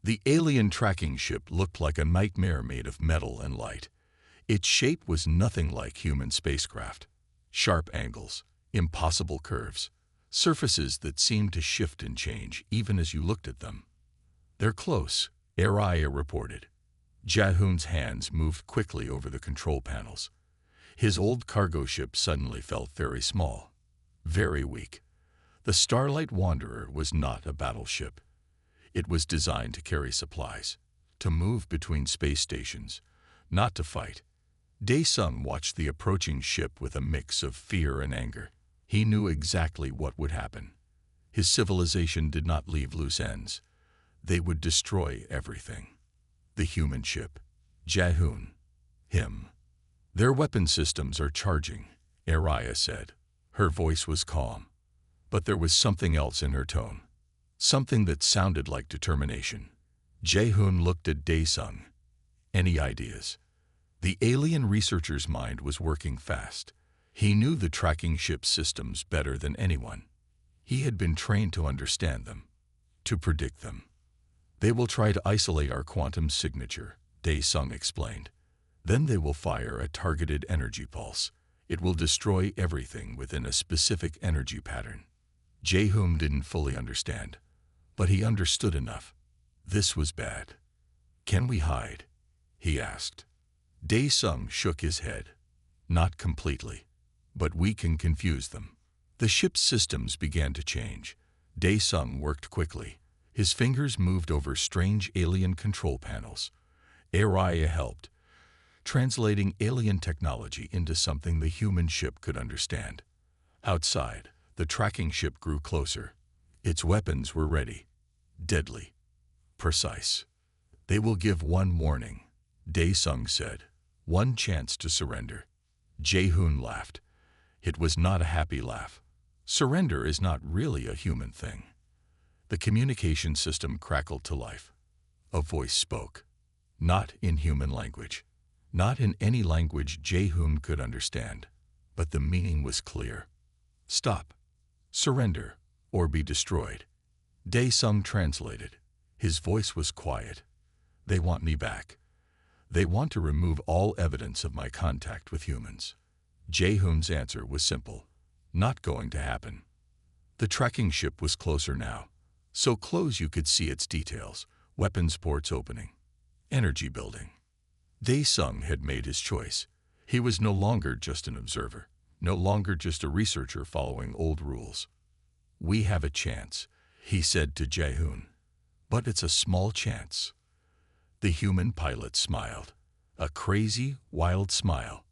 The alien tracking ship looked like a nightmare made of metal and light. Its shape was nothing like human spacecraft. Sharp angles, impossible curves, surfaces that seemed to shift and change even as you looked at them. "They're close," Araya reported. Jahoon's hands moved quickly over the control panels. His old cargo ship suddenly felt very small, very weak. The Starlight Wanderer was not a battleship. It was designed to carry supplies, to move between space stations, not to fight. Dae-sung watched the approaching ship with a mix of fear and anger. He knew exactly what would happen. His civilization did not leave loose ends. They would destroy everything. The human ship. Jahoon. Him. "Their weapon systems are charging," Araya said. Her voice was calm, but there was something else in her tone. Something that sounded like determination. Jahoon looked at Dae-sung. "Any ideas?" The alien researcher's mind was working fast. He knew the tracking ship's systems better than anyone. He had been trained to understand them, to predict them. "They will try to isolate our quantum signature," Dae-sung explained. "Then they will fire a targeted energy pulse. It will destroy everything within a specific energy pattern." Jahoon didn't fully understand, but he understood enough. This was bad. "Can we hide?" he asked. Dae-sung shook his head. "Not completely, but we can confuse them." The ship's systems began to change. Dae-sung worked quickly. His fingers moved over strange alien control panels. Araya helped, translating alien technology into something the human ship could understand. Outside, the tracking ship grew closer. Its weapons were ready. Deadly. Precise. "They will give one warning," Dae-sung said. "One chance to surrender." Jahoon laughed. It was not a happy laugh. Surrender is not really a human thing. The communication system crackled to life. A voice spoke. Not in human language. Not in any language Jahoon could understand. But the meaning was clear. "Stop. Surrender, or be destroyed." Dae-sung translated. His voice was quiet. "They want me back. They want to remove all evidence of my contact with humans." Jahoon's answer was simple. "Not going to happen." The tracking ship was closer now. So close you could see its details. Weapons ports opening. Energy building. Dae-sung had made his choice. He was no longer just an observer. No longer just a researcher following old rules. "We have a chance," he said to Jahoon. "But it's a small chance." The human pilot smiled. A crazy, wild smile.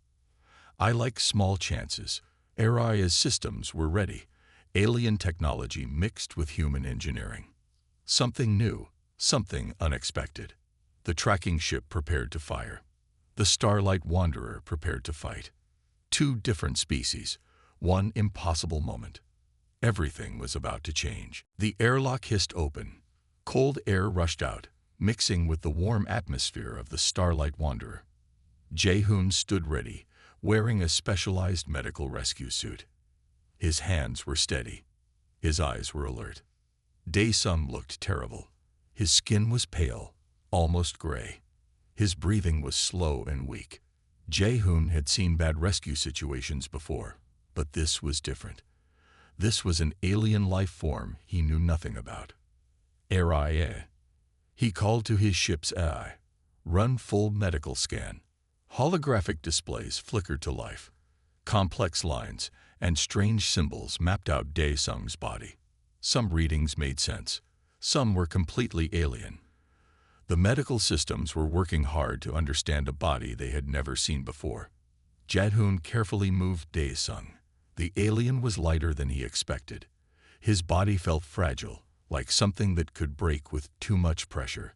"I like small chances." Araya's systems were ready. Alien technology mixed with human engineering. Something new, something unexpected. The tracking ship prepared to fire. The Starlight Wanderer prepared to fight. Two different species, one impossible moment. Everything was about to change. The airlock hissed open. Cold air rushed out, mixing with the warm atmosphere of the Starlight Wanderer. Jahoon stood ready, wearing a specialized medical rescue suit. His hands were steady. His eyes were alert. Dae-sung looked terrible. His skin was pale, almost gray. His breathing was slow and weak. Jahoon had seen bad rescue situations before, but this was different. This was an alien life form he knew nothing about. "Araya." He called to his ship's AI. "Run full medical scan." Holographic displays flickered to life. Complex lines and strange symbols mapped out Dae-sung's body. Some readings made sense. Some were completely alien. The medical systems were working hard to understand a body they had never seen before. Jahoon carefully moved Dae-sung. The alien was lighter than he expected. His body felt fragile, like something that could break with too much pressure.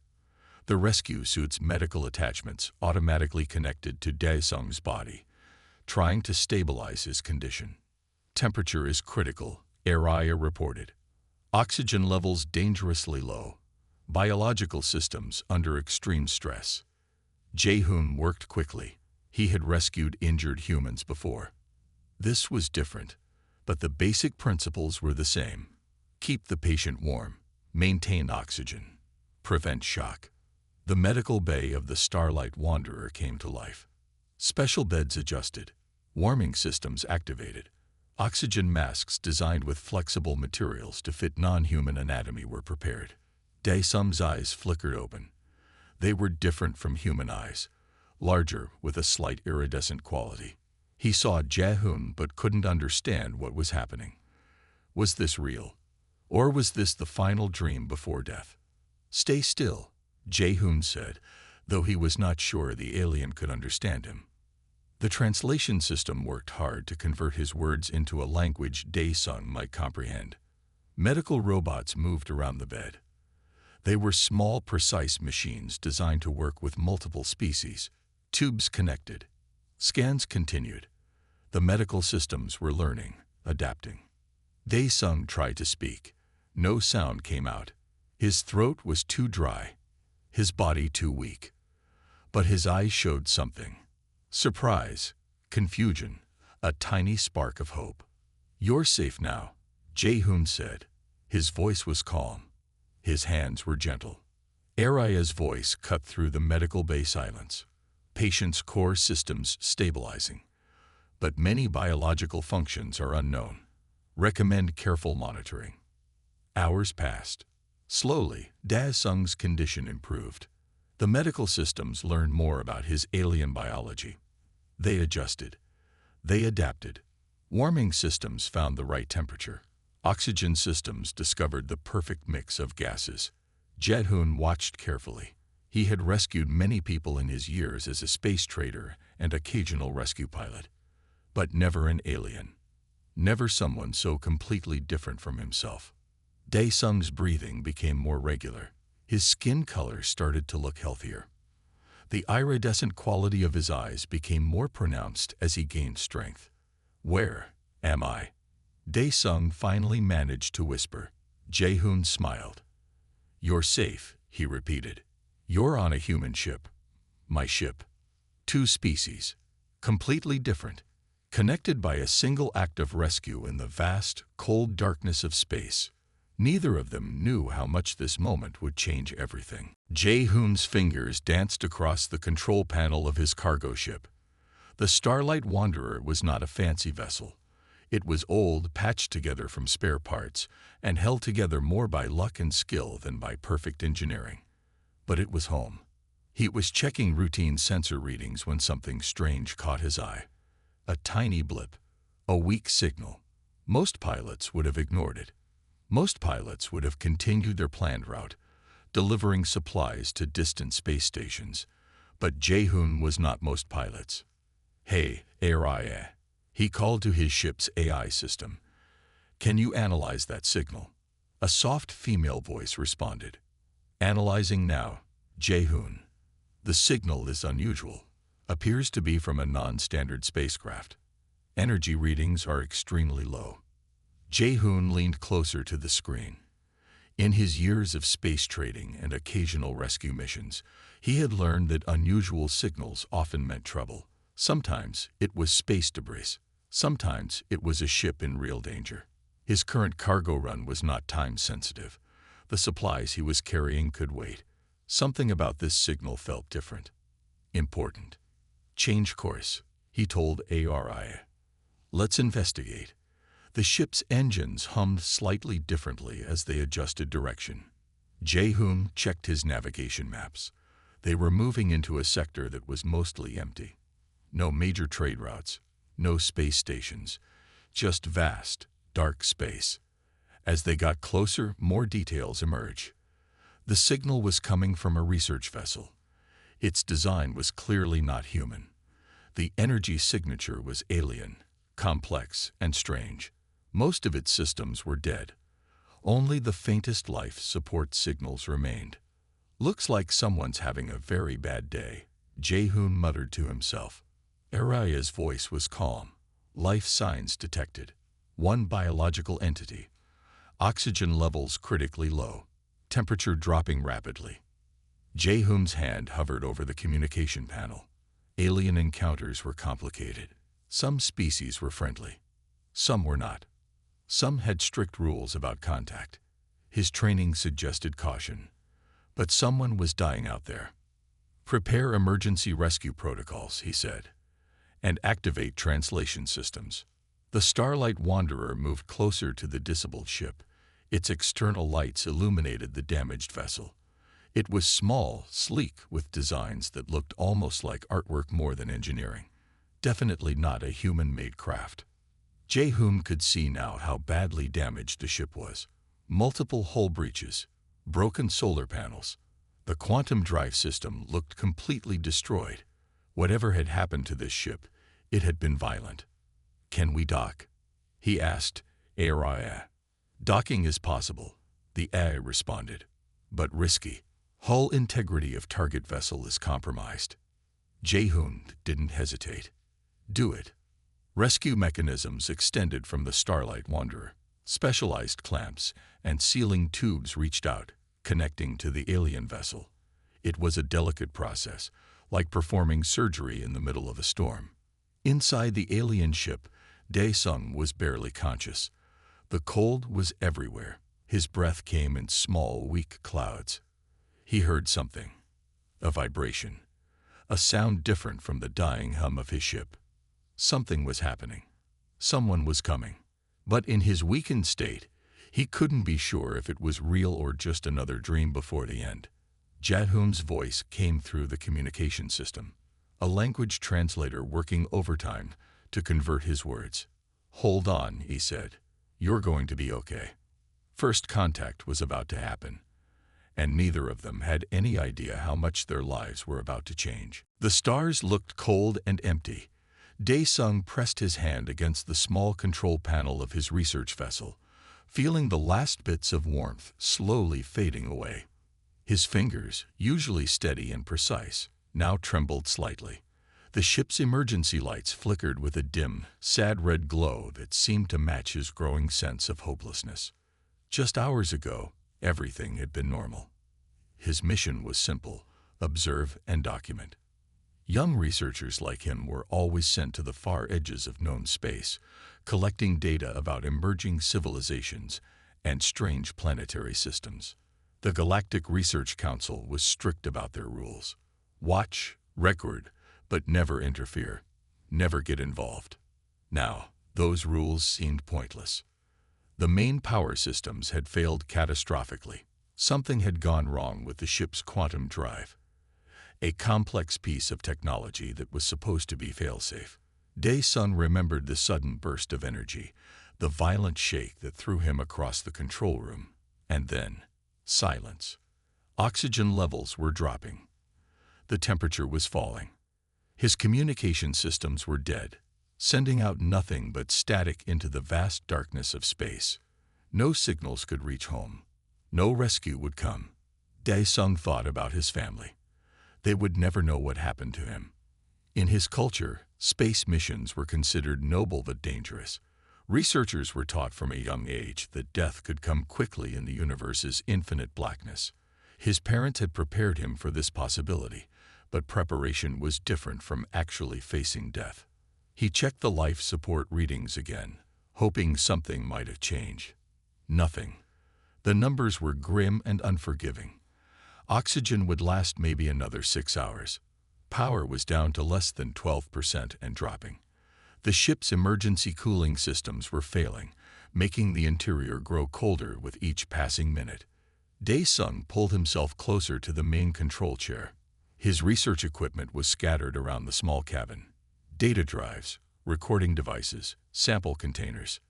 The rescue suit's medical attachments automatically connected to Dae-sung's body, trying to stabilize his condition. "Temperature is critical," Araya reported. "Oxygen levels dangerously low. Biological systems under extreme stress." Jahoon worked quickly. He had rescued injured humans before. This was different, but the basic principles were the same. Keep the patient warm. Maintain oxygen. prevent shock. The medical bay of the Starlight Wanderer came to life. Special beds adjusted, warming systems activated. Oxygen masks designed with flexible materials to fit non-human anatomy were prepared. Dae-sung's eyes flickered open. They were different from human eyes, larger with a slight iridescent quality. He saw Jae-hoon but couldn't understand what was happening. Was this real? Or was this the final dream before death? "Stay still," Jae-hoon said, though he was not sure the alien could understand him. The translation system worked hard to convert his words into a language Dae-sung might comprehend. Medical robots moved around the bed. They were small, precise machines designed to work with multiple species. Tubes connected. Scans continued. The medical systems were learning, adapting. Dae-sung tried to speak. No sound came out. His throat was too dry, his body too weak. But his eyes showed something. Surprise, confusion, a tiny spark of hope. "You're safe now," Jae-hoon said. His voice was calm. His hands were gentle. Aria's voice cut through the medical bay silence. Patient's core systems stabilizing. But many biological functions are unknown. Recommend careful monitoring. Hours passed. Slowly, Dae-sung's condition improved. The medical systems learned more about his alien biology. They adjusted. They adapted. Warming systems found the right temperature. Oxygen systems discovered the perfect mix of gases. Jae-hoon watched carefully. He had rescued many people in his years as a space trader and occasional rescue pilot. But never an alien. Never someone so completely different from himself. Dae-sung's breathing became more regular. His skin color started to look healthier. The iridescent quality of his eyes became more pronounced as he gained strength. "Where am I?" Dae-sung finally managed to whisper. Jae-hoon smiled. "You're safe," he repeated. "You're on a human ship. My ship. Two species. Completely different. Connected by a single act of rescue in the vast, cold darkness of space. Neither of them knew how much this moment would change everything." Jae-hoon's fingers danced across the control panel of his cargo ship. The Starlight Wanderer was not a fancy vessel. It was old, patched together from spare parts, and held together more by luck and skill than by perfect engineering. But it was home. He was checking routine sensor readings when something strange caught his eye. A tiny blip. A weak signal. Most pilots would have ignored it. Most pilots would have continued their planned route, delivering supplies to distant space stations. But Jae-hoon was not most pilots. "Hey, Aria," he called to his ship's AI system. "Can you analyze that signal?" A soft female voice responded. "Analyzing now, Jae-hoon. The signal is unusual. Appears to be from a non-standard spacecraft. Energy readings are extremely low." Jae-hoon leaned closer to the screen. In his years of space trading and occasional rescue missions, he had learned that unusual signals often meant trouble. Sometimes it was space debris. Sometimes it was a ship in real danger. His current cargo run was not time-sensitive. The supplies he was carrying could wait. Something about this signal felt different. Important. "Change course," he told Aria. "Let's investigate." The ship's engines hummed slightly differently as they adjusted direction. Jae-hoon checked his navigation maps. They were moving into a sector that was mostly empty. No major trade routes, no space stations, just vast, dark space. As they got closer, more details emerged. The signal was coming from a research vessel. Its design was clearly not human. The energy signature was alien, complex, and strange. Most of its systems were dead. Only the faintest life support signals remained. "Looks like someone's having a very bad day," Jae-hoon muttered to himself. Aria's voice was calm. Life signs detected. One biological entity. Oxygen levels critically low. Temperature dropping rapidly. Jae-hoon's hand hovered over the communication panel. Alien encounters were complicated. Some species were friendly. Some were not. Some had strict rules about contact. His training suggested caution. But someone was dying out there. "Prepare emergency rescue protocols," he said, "and activate translation systems." The Starlight Wanderer moved closer to the disabled ship. Its external lights illuminated the damaged vessel. It was small, sleek, with designs that looked almost like artwork more than engineering. Definitely not a human-made craft. Jehum could see now how badly damaged the ship was. Multiple hull breaches, broken solar panels. The quantum drive system looked completely destroyed. Whatever had happened to this ship, it had been violent. "Can we dock?" he asked. "AI. Docking is possible," the AI responded, "but risky. Hull integrity of target vessel is compromised." Jehun didn't hesitate. "Do it." Rescue mechanisms extended from the Starlight Wanderer. Specialized clamps and sealing tubes reached out, connecting to the alien vessel. It was a delicate process, like performing surgery in the middle of a storm. Inside the alien ship, Dae-sung was barely conscious. The cold was everywhere. His breath came in small, weak clouds. He heard something. A vibration. A sound different from the dying hum of his ship. Something was happening. Someone was coming. But in his weakened state, he couldn't be sure if it was real or just another dream before the end. Jehum's voice came through the communication system, a language translator working overtime to convert his words. "Hold on," he said. "You're going to be okay." First contact was about to happen, and neither of them had any idea how much their lives were about to change. The stars looked cold and empty. Dae-sung pressed his hand against the small control panel of his research vessel, feeling the last bits of warmth slowly fading away. His fingers, usually steady and precise, now trembled slightly. The ship's emergency lights flickered with a dim, sad red glow that seemed to match his growing sense of hopelessness. Just hours ago, everything had been normal. His mission was simple: observe and document. Young researchers like him were always sent to the far edges of known space, collecting data about emerging civilizations and strange planetary systems. The Galactic Research Council was strict about their rules. Watch, record, but never interfere. Never get involved. Now, those rules seemed pointless. The main power systems had failed catastrophically. Something had gone wrong with the ship's quantum drive, a complex piece of technology that was supposed to be fail-safe. Dae-sung remembered the sudden burst of energy, the violent shake that threw him across the control room, and then silence. Oxygen levels were dropping. The temperature was falling. His communication systems were dead, sending out nothing but static into the vast darkness of space. No signals could reach home. No rescue would come. Dae-sung thought about his family. They would never know what happened to him. In his culture, space missions were considered noble but dangerous. Researchers were taught from a young age that death could come quickly in the universe's infinite blackness. His parents had prepared him for this possibility, but preparation was different from actually facing death. He checked the life support readings again, hoping something might have changed. Nothing. The numbers were grim and unforgiving. Oxygen would last maybe another 6 hours. Power was down to less than 12% and dropping. The ship's emergency cooling systems were failing, making the interior grow colder with each passing minute. Dae-sung pulled himself closer to the main control chair. His research equipment was scattered around the small cabin. Data drives, recording devices, sample containers.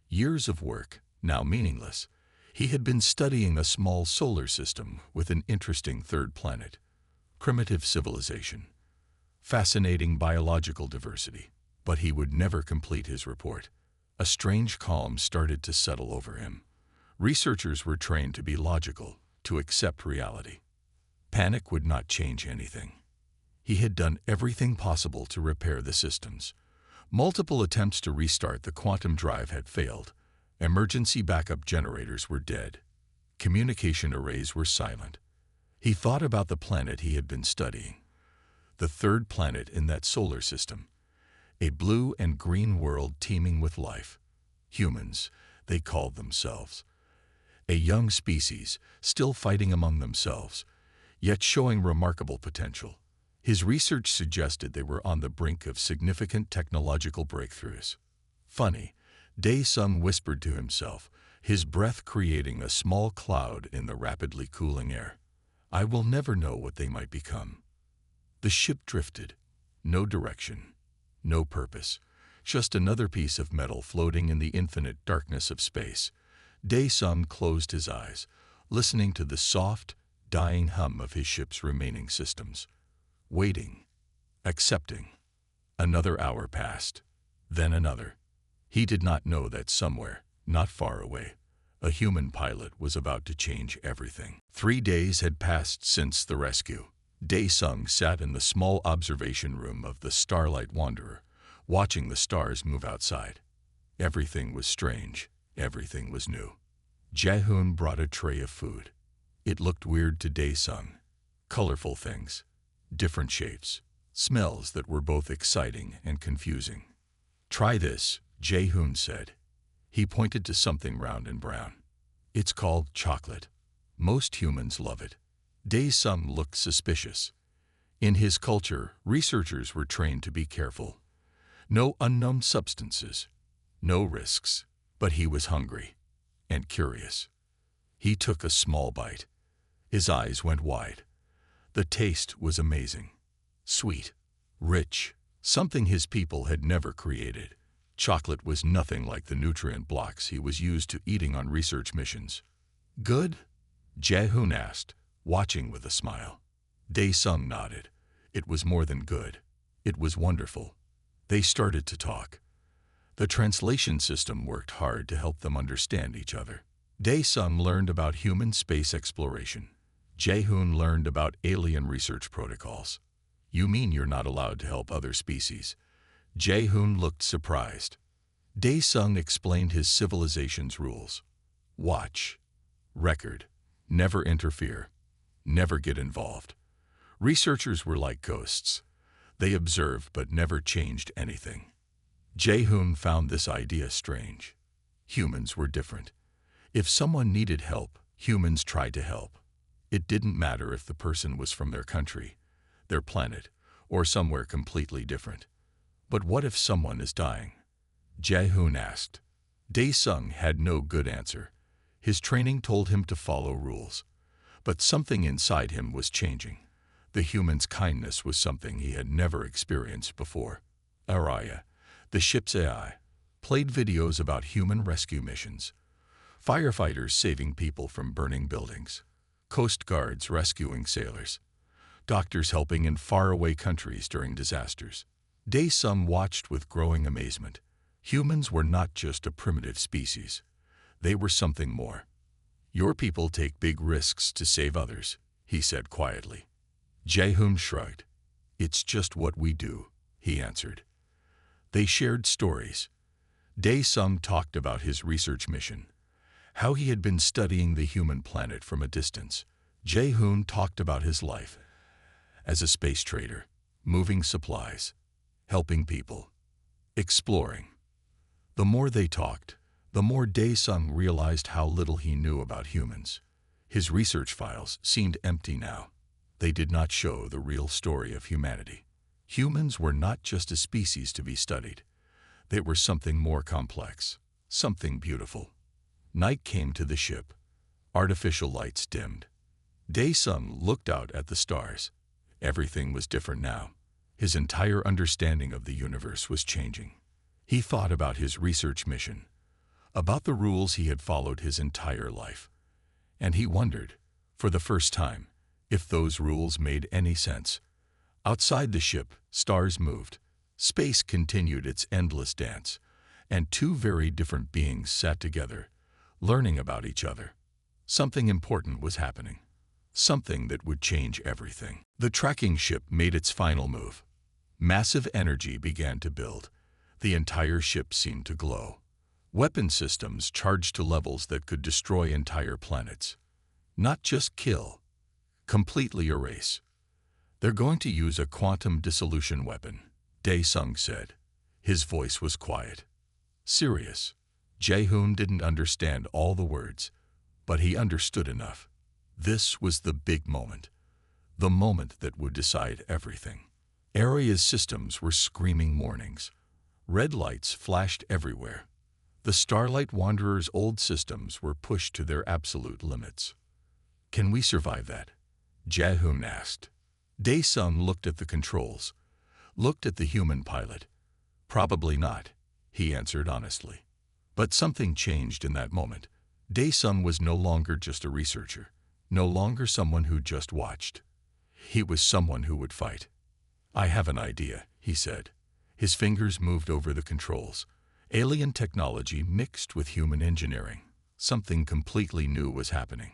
Years of work, now meaningless. He had been studying a small solar system with an interesting third planet. Primitive civilization. Fascinating biological diversity. But he would never complete his report. A strange calm started to settle over him. Researchers were trained to be logical, to accept reality. Panic would not change anything. He had done everything possible to repair the systems. Multiple attempts to restart the quantum drive had failed. Emergency backup generators were dead. Communication arrays were silent. He thought about the planet he had been studying. The third planet in that solar system. A blue and green world teeming with life. Humans, they called themselves. A young species, still fighting among themselves, yet showing remarkable potential. His research suggested they were on the brink of significant technological breakthroughs. Funny, Dae-sung whispered to himself, his breath creating a small cloud in the rapidly cooling air. I will never know what they might become. The ship drifted. No direction, no purpose, just another piece of metal floating in the infinite darkness of space. Dae-sung closed his eyes, listening to the soft, dying hum of his ship's remaining systems. Waiting, accepting. Another hour passed, then another. He did not know that somewhere, not far away, a human pilot was about to change everything. 3 days had passed since the rescue. Dae-sung sat in the small observation room of the Starlight Wanderer, watching the stars move outside. Everything was strange, everything was new. Jae-hoon brought a tray of food. It looked weird to Dae-sung. Colorful things, different shapes, smells that were both exciting and confusing. Try this, Jae-hoon said. He pointed to something round and brown. It's called chocolate. Most humans love it. Dae-sung looked suspicious. In his culture, researchers were trained to be careful. No unknown substances, no risks. But he was hungry and curious. He took a small bite. His eyes went wide. The taste was amazing. Sweet, rich, something his people had never created. Chocolate was nothing like the nutrient blocks he was used to eating on research missions. Good? Jae-hoon asked, watching with a smile. Dae-sung nodded. It was more than good. It was wonderful. They started to talk. The translation system worked hard to help them understand each other. Dae-sung learned about human space exploration. Jae-hoon learned about alien research protocols. You mean you're not allowed to help other species? Jae-hoon looked surprised. Dae-sung explained his civilization's rules. Watch. Record. Never interfere. Never get involved. Researchers were like ghosts. They observed but never changed anything. Jae-hoon found this idea strange. Humans were different. If someone needed help, humans tried to help. It didn't matter if the person was from their country, their planet, or somewhere completely different. But what if someone is dying? Jae-hoon asked. Dae-sung had no good answer. His training told him to follow rules. But something inside him was changing. The human's kindness was something he had never experienced before. Araya, the ship's AI, played videos about human rescue missions. Firefighters saving people from burning buildings. Coast guards rescuing sailors. Doctors helping in faraway countries during disasters. Dae-sung watched with growing amazement. Humans were not just a primitive species. They were something more. Your people take big risks to save others, he said quietly. Jae-hoon shrugged. It's just what we do, he answered. They shared stories. Dae-sung talked about his research mission, how he had been studying the human planet from a distance. Jae-hoon talked about his life as a space trader, moving supplies, helping people, exploring. The more they talked, the more Dae-sung realized how little he knew about humans. His research files seemed empty now. They did not show the real story of humanity. Humans were not just a species to be studied. They were something more complex, something beautiful. Night came to the ship. Artificial lights dimmed. Dae-sung looked out at the stars. Everything was different now. His entire understanding of the universe was changing. He thought about his research mission, about the rules he had followed his entire life. And he wondered, for the first time, if those rules made any sense. Outside the ship, stars moved. Space continued its endless dance, and two very different beings sat together, learning about each other. Something important was happening. Something that would change everything. The tracking ship made its final move. Massive energy began to build. The entire ship seemed to glow. Weapon systems charged to levels that could destroy entire planets. Not just kill, completely erase. They're going to use a quantum dissolution weapon, Dae-sung said. His voice was quiet, serious. Jae-hoon didn't understand all the words, but he understood enough. This was the big moment. The moment that would decide everything. Area's systems were screaming warnings. Red lights flashed everywhere. The Starlight Wanderer's old systems were pushed to their absolute limits. Can we survive that? Jae-hoon asked. Dae-sung looked at the controls, looked at the human pilot. Probably not, he answered honestly. But something changed in that moment. Dae-sung was no longer just a researcher, no longer someone who just watched. He was someone who would fight. I have an idea, he said. His fingers moved over the controls. Alien technology mixed with human engineering. Something completely new was happening.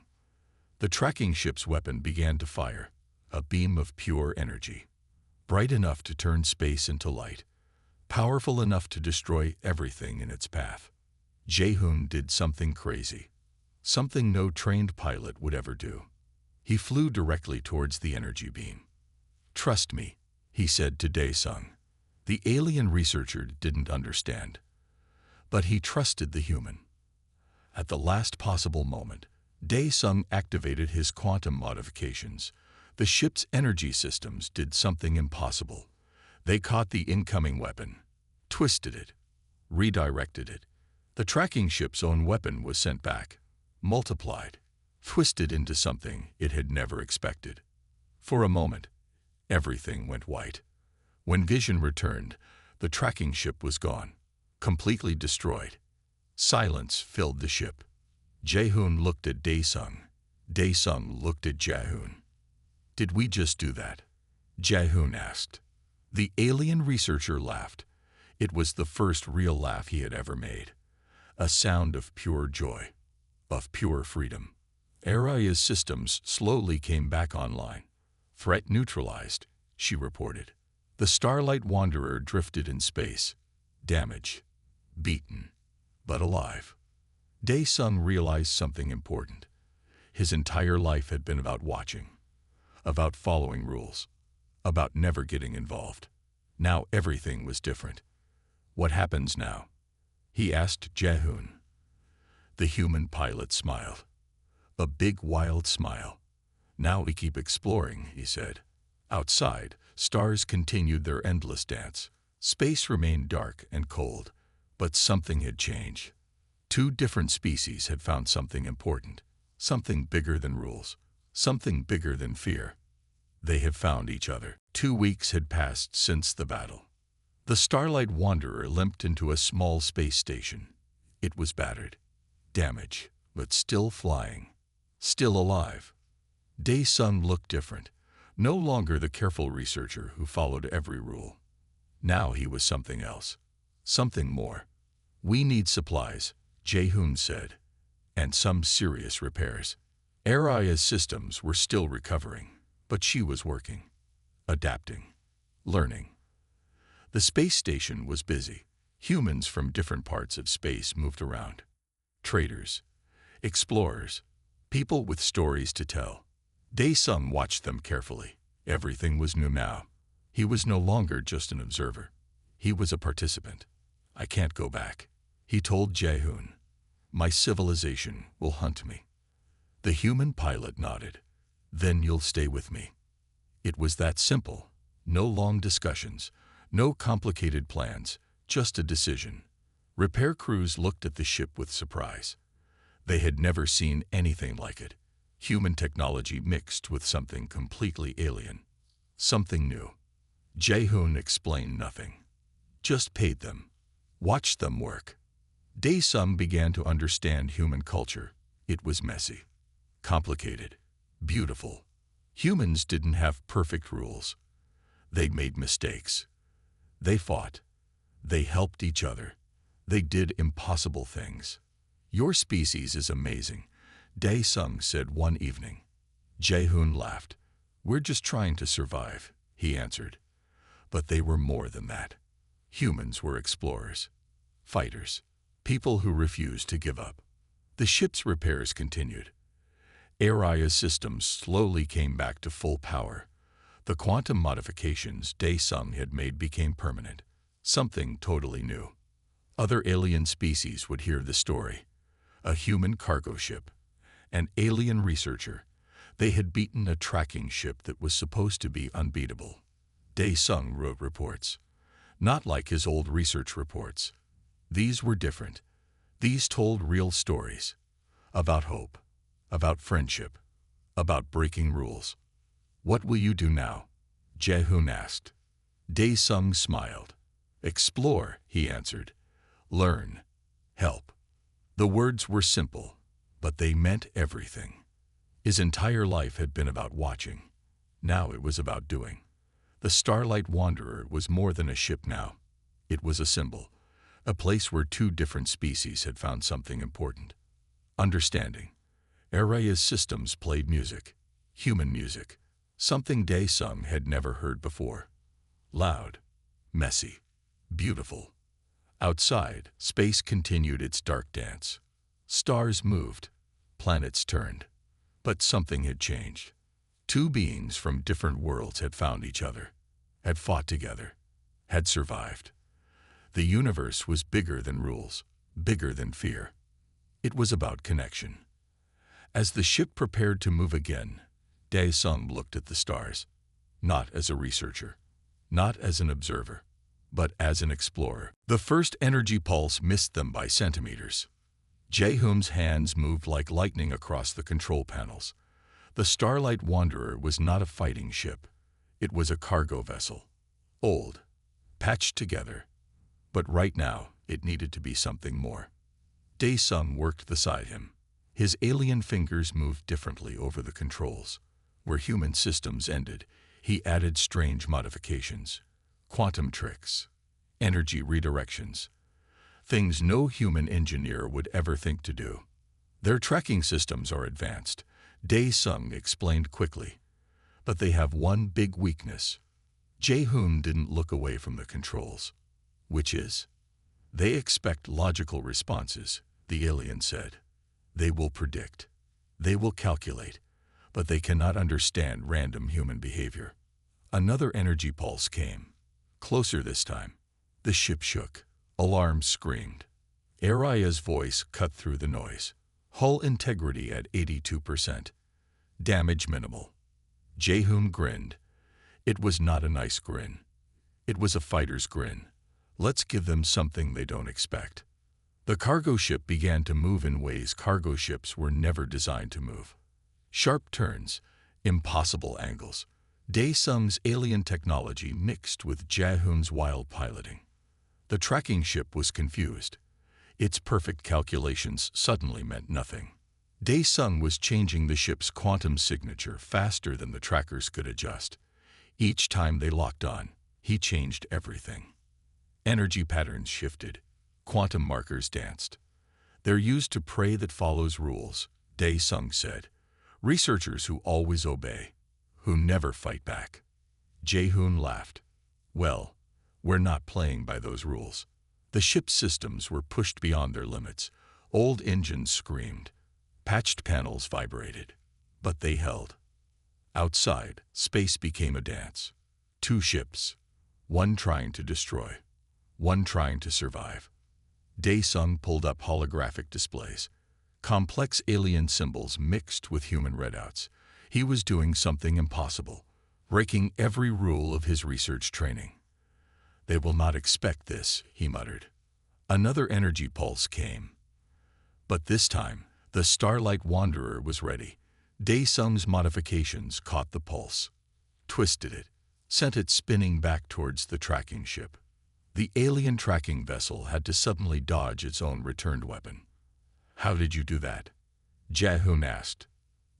The tracking ship's weapon began to fire, a beam of pure energy. Bright enough to turn space into light, powerful enough to destroy everything in its path. Jae-hoon did something crazy, something no trained pilot would ever do. He flew directly towards the energy beam. Trust me, he said to Dae-sung. The alien researcher didn't understand, but he trusted the human. At the last possible moment, Dae-sung activated his quantum modifications. The ship's energy systems did something impossible. They caught the incoming weapon, twisted it, redirected it. The tracking ship's own weapon was sent back, multiplied, twisted into something it had never expected. For a moment, everything went white. When vision returned, the tracking ship was gone, completely destroyed. Silence filled the ship. Jae-hoon looked at Dae-sung. Dae-sung looked at Jae-hoon. Did we just do that? Jae-hoon asked. The alien researcher laughed. It was the first real laugh he had ever made. A sound of pure joy, of pure freedom. Araya's systems slowly came back online. Threat neutralized, she reported. The Starlight Wanderer drifted in space, damaged, beaten, but alive. Dae-sung realized something important. His entire life had been about watching, about following rules, about never getting involved. Now everything was different. What happens now? He asked Jae-hoon. The human pilot smiled. A big, wild smile. Now we keep exploring, he said. Outside, stars continued their endless dance. Space remained dark and cold, but something had changed. Two different species had found something important, something bigger than rules, something bigger than fear. They have found each other. 2 weeks had passed since the battle. The Starlight Wanderer limped into a small space station. It was battered, damaged, but still flying, still alive. Dae-sung looked different, no longer the careful researcher who followed every rule. Now he was something else, something more. We need supplies, Jae-hoon said, and some serious repairs. Araya's systems were still recovering, but she was working, adapting, learning. The space station was busy. Humans from different parts of space moved around. Traders, explorers, people with stories to tell. Dae-sung watched them carefully. Everything was new now. He was no longer just an observer. He was a participant. I can't go back, he told Jae-hoon. My civilization will hunt me. The human pilot nodded. Then you'll stay with me. It was that simple. No long discussions, no complicated plans, just a decision. Repair crews looked at the ship with surprise. They had never seen anything like it. Human technology mixed with something completely alien. Something new. Jae-hoon explained nothing. Just paid them. Watched them work. Dae-sung began to understand human culture. It was messy, complicated, beautiful. Humans didn't have perfect rules. They made mistakes. They fought. They helped each other. They did impossible things. Your species is amazing, Dae-sung said one evening. Jae-hoon laughed. We're just trying to survive, he answered. But they were more than that. Humans were explorers, fighters, people who refused to give up. The ship's repairs continued. Araya's systems slowly came back to full power. The quantum modifications Dae-sung had made became permanent, something totally new. Other alien species would hear the story. A human cargo ship, an alien researcher. They had beaten a tracking ship that was supposed to be unbeatable. Dae-sung wrote reports. Not like his old research reports. These were different. These told real stories. About hope. About friendship. About breaking rules. "What will you do now?" Jae-hoon asked. Dae-sung smiled. "Explore," he answered. "Learn. Help." The words were simple, but they meant everything. His entire life had been about watching. Now it was about doing. The Starlight Wanderer was more than a ship now. It was a symbol, a place where two different species had found something important. Understanding. Araya's systems played music, human music, something Dae-sung had never heard before. Loud, messy, beautiful. Outside, space continued its dark dance. Stars moved, planets turned. But something had changed. Two beings from different worlds had found each other, had fought together, had survived. The universe was bigger than rules, bigger than fear. It was about connection. As the ship prepared to move again, Dae-sung looked at the stars, not as a researcher, not as an observer, but as an explorer. The first energy pulse missed them by centimeters. Jae-hoon's hands moved like lightning across the control panels. The Starlight Wanderer was not a fighting ship. It was a cargo vessel. Old, patched together. But right now, it needed to be something more. Dae-sung worked beside him. His alien fingers moved differently over the controls. Where human systems ended, he added strange modifications. Quantum tricks. Energy redirections. Things no human engineer would ever think to do. Their tracking systems are advanced, Dae-sung explained quickly. But they have one big weakness. Jae-hoon didn't look away from the controls. Which is? They expect logical responses, the alien said. They will predict. They will calculate. But they cannot understand random human behavior. Another energy pulse came. Closer this time. The ship shook. Alarms screamed. Araya's voice cut through the noise. Hull integrity at 82%. Damage minimal. Jae-hoon grinned. It was not a nice grin. It was a fighter's grin. Let's give them something they don't expect. The cargo ship began to move in ways cargo ships were never designed to move. Sharp turns, impossible angles. Dae-sung's alien technology mixed with Jae-hoon's wild piloting. The tracking ship was confused. Its perfect calculations suddenly meant nothing. Dae-sung was changing the ship's quantum signature faster than the trackers could adjust. Each time they locked on, he changed everything. Energy patterns shifted. Quantum markers danced. "They're used to prey that follows rules," Dae-sung said. "Researchers who always obey, who never fight back." Jae-hoon laughed. "Well, we're not playing by those rules." The ship's systems were pushed beyond their limits. Old engines screamed. Patched panels vibrated. But they held. Outside, space became a dance. Two ships. One trying to destroy. One trying to survive. Dae-sung pulled up holographic displays. Complex alien symbols mixed with human readouts. He was doing something impossible, breaking every rule of his research training. "They will not expect this," he muttered. Another energy pulse came. But this time, the Starlight Wanderer was ready. Dae-sung's modifications caught the pulse, twisted it, sent it spinning back towards the tracking ship. The alien tracking vessel had to suddenly dodge its own returned weapon. "How did you do that?" Jae-hoon asked.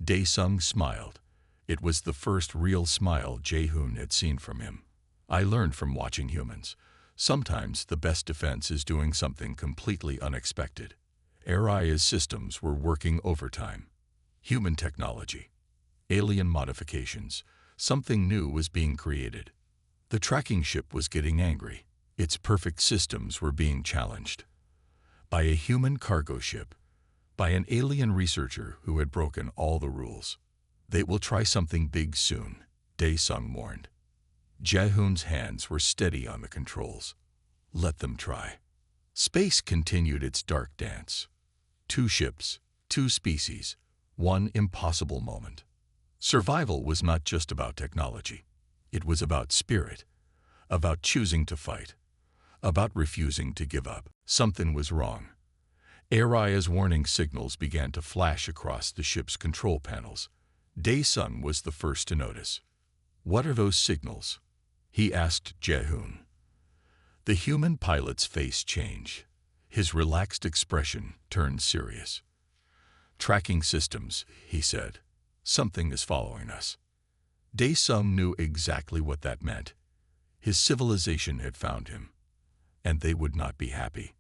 Dae-sung smiled. It was the first real smile Jae-hoon had seen from him. "I learned from watching humans. Sometimes the best defense is doing something completely unexpected." Araya's systems were working overtime. Human technology. Alien modifications. Something new was being created. The tracking ship was getting angry. Its perfect systems were being challenged. By a human cargo ship. By an alien researcher who had broken all the rules. "They will try something big soon," Dae-sung warned. Jae-hoon's hands were steady on the controls. Let them try. Space continued its dark dance. Two ships, two species, one impossible moment. Survival was not just about technology. It was about spirit, about choosing to fight, about refusing to give up. Something was wrong. Aria's warning signals began to flash across the ship's control panels. Dae-sung was the first to notice. "What are those signals?" he asked Jae-hoon. The human pilot's face changed. His relaxed expression turned serious. "Tracking systems," he said. "Something is following us." Dae-sung knew exactly what that meant. His civilization had found him, and they would not be happy.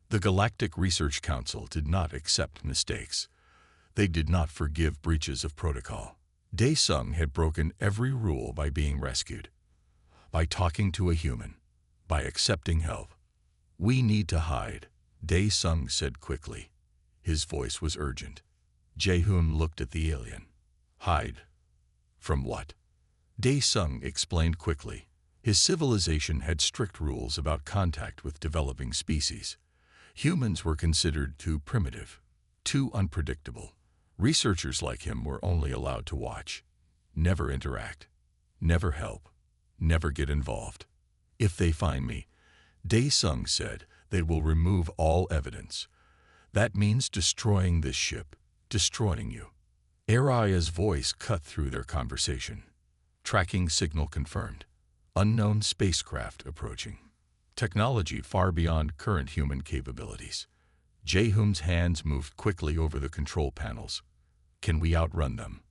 The Galactic Research Council did not accept mistakes. They did not forgive breaches of protocol. Dae-sung had broken every rule by being rescued, by talking to a human, by accepting help. "We need to hide," Dae-sung said quickly. His voice was urgent. Jae-hoon looked at the alien. "Hide? From what?" Dae-sung explained quickly. His civilization had strict rules about contact with developing species. Humans were considered too primitive, too unpredictable. Researchers like him were only allowed to watch, never interact, never help, never get involved. "If they find me," Dae-sung said, "they will remove all evidence. That means destroying this ship, destroying you." Aria's voice cut through their conversation. "Tracking signal confirmed. Unknown spacecraft approaching. Technology far beyond current human capabilities." Jae-hoon's hands moved quickly over the control panels. "Can we outrun them?"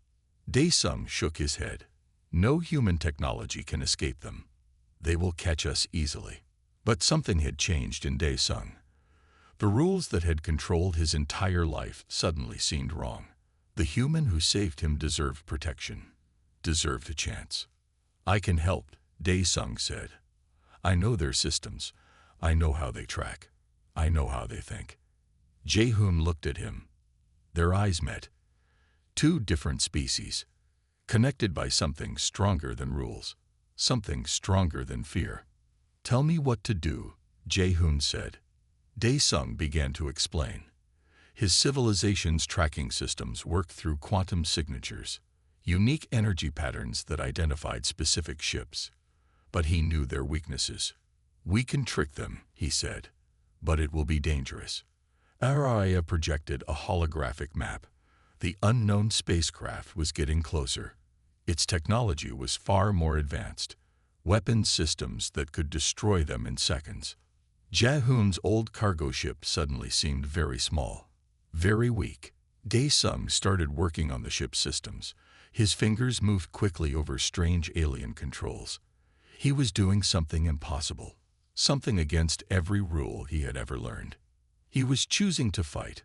Dae-sung shook his head. "No human technology can escape them. They will catch us easily." But something had changed in Dae-sung. The rules that had controlled his entire life suddenly seemed wrong. The human who saved him deserved protection, deserved a chance. "I can help," Dae-sung said. "I know their systems. I know how they track. I know how they think." Jae-hoon looked at him. Their eyes met. Two different species, connected by something stronger than rules, something stronger than fear. "Tell me what to do," Jae-hoon said. Dae-sung began to explain. His civilization's tracking systems worked through quantum signatures, unique energy patterns that identified specific ships. But he knew their weaknesses. "We can trick them," he said, "but it will be dangerous." Aria projected a holographic map. The unknown spacecraft was getting closer. Its technology was far more advanced. Weapon systems that could destroy them in seconds. Jae-hoon's old cargo ship suddenly seemed very small, very weak. Dae-sung started working on the ship's systems. His fingers moved quickly over strange alien controls. He was doing something impossible, something against every rule he had ever learned. He was choosing to fight,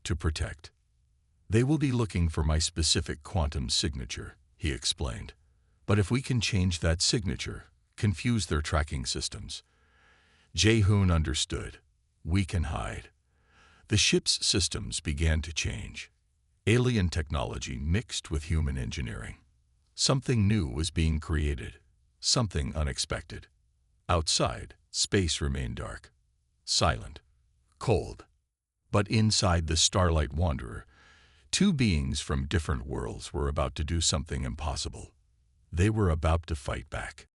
to protect. "They will be looking for my specific quantum signature," he explained. "But if we can change that signature, confuse their tracking systems." Jae-hoon understood. "We can hide." The ship's systems began to change. Alien technology mixed with human engineering. Something new was being created. Something unexpected. Outside, space remained dark, silent, cold. But inside the Starlight Wanderer, two beings from different worlds were about to do something impossible. They were about to fight back.